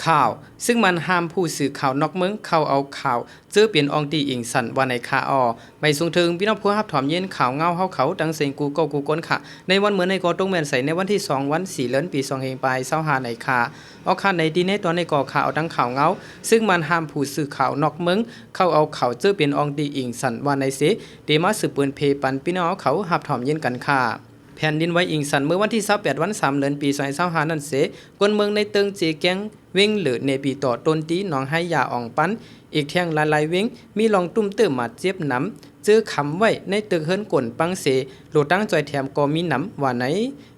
ข่าวซึ่งมันห้ามผู้สื่อข่าวนอกเมืองเข้าเอาข่าวเจอเปลี่ยนอองตีอิงสันว่าในคาออไปส่งถึงพี่น้องผู้รับถอมเย็นข่าวเงาเฮาเขาดังเสียงกูก็กูก้นค่ะในวันเหมือนในกอตรงแม่นใส่ในวันที่2วัน4เดือนปี2เฮงปลาย25ในคาเอาค่ะในดีในตอนในกอข่าวดังข่าวเงาซึ่งมันห้ามผู้สื่อข่าวนอกเมืองเข้าเอาข่าวเจอเปลี่ยนอองตีอิงสันว่าในเสเดมาสืบปืนเพปันพี่น้องเขารับถอมเย็นกันค่ะแผ่นดินไหวอิงสันเมื่อวันที่28วัน3เดือนปี2025นั่นเสกวนเมืองในเติงเจแกงเว้งหรือเนปีต่อต้นตีหนองให้ยาอ่องปันอีกแท่งหลายๆเว้งมีลองตุ้มเติมมาเจ็บน้ำเจอคำไว้ในตึกเฮิรนก่นปังเสโหลตั้งจอยแถมก็มีน้ำว่าไหน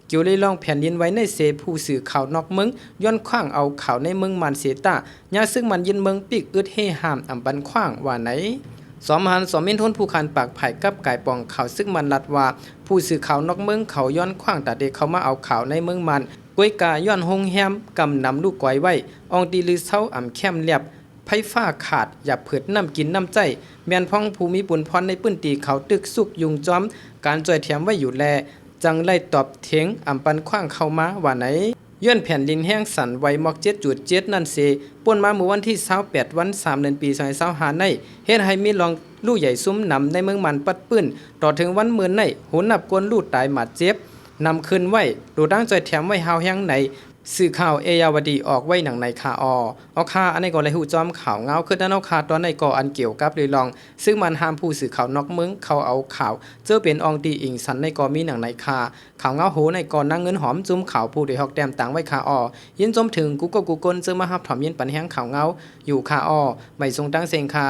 เกี่ยวเลยลองแผ่นดินไว้ในเสผู้สื่อข่าวนอกเมืองย้อนขว้างเอาข่าวในเมืองมันเสตายาซึ่งมันยินเมืองปิกอึดเฮหามอำบันขว้างว่าไหนสอมหันสอมเม่นทนผู้คันปากไผ่กับกายปองข่าวซึ่งมันลัดว่าผู้สื่อข่าวนอกเมืองเขาย้อนขว้างตัดเด็กเขามาเอาข่าวในเมืองมันก้วยกาย้อนหงแฮมกำนำลูกก้อยไว้อองดีลือเศร้าอ่ำแคมเรียบไผฟ้าขาดอย่าเผิดน้ำกินน้ำใจแม่นพ้องภูมิบุญพรในปื้นตีเขาตึกสุกยุงจอมการจ่อยแถมไว้อยู่แลจังไล่ตอบเถียงอ่ำปันขว้างเข้ามาว่าไหนย้อนแผ่นดินแห้งสั่นไวมอก7.7นั่นเสป่นมาเมื่อวันที่28วัน3เดือนปี2025ในเฮ็ดให้มีลองลู่ใหญ่ซุ้มนำในเมืองมันปัดปื้นต่อถึงวันมื้อในโหนับกวนลู่ตายหมาดเจ็บนำคืนไว้ดูตั้งใจแถมไว้ฮาวแห้งในสื่อข่าวเอยาวดีออกไว้หนังในคาเอาคาอันในก่อเลยหูจอมข่าวเงาคือด้านเอาคาตอนในก่ออันเกี่ยวกับเลยลองซึ่งมันห้ามผู้สื่อข่าวนอกเมืองเขาเอาข่าวเจอเป็นอองดีอิงสันในก่อมีหนังในคาข่าวเงาโหในก่อนั่งเงินหอมจุ้มข่าวผู้ได้ฮอกแต้มต่างไว้คายินจมถึงกูก็กูกลเจอมาฮับถอมยินปันแห้งข่าวเงาอยู่คาไม่ทรงตั้งเซงคา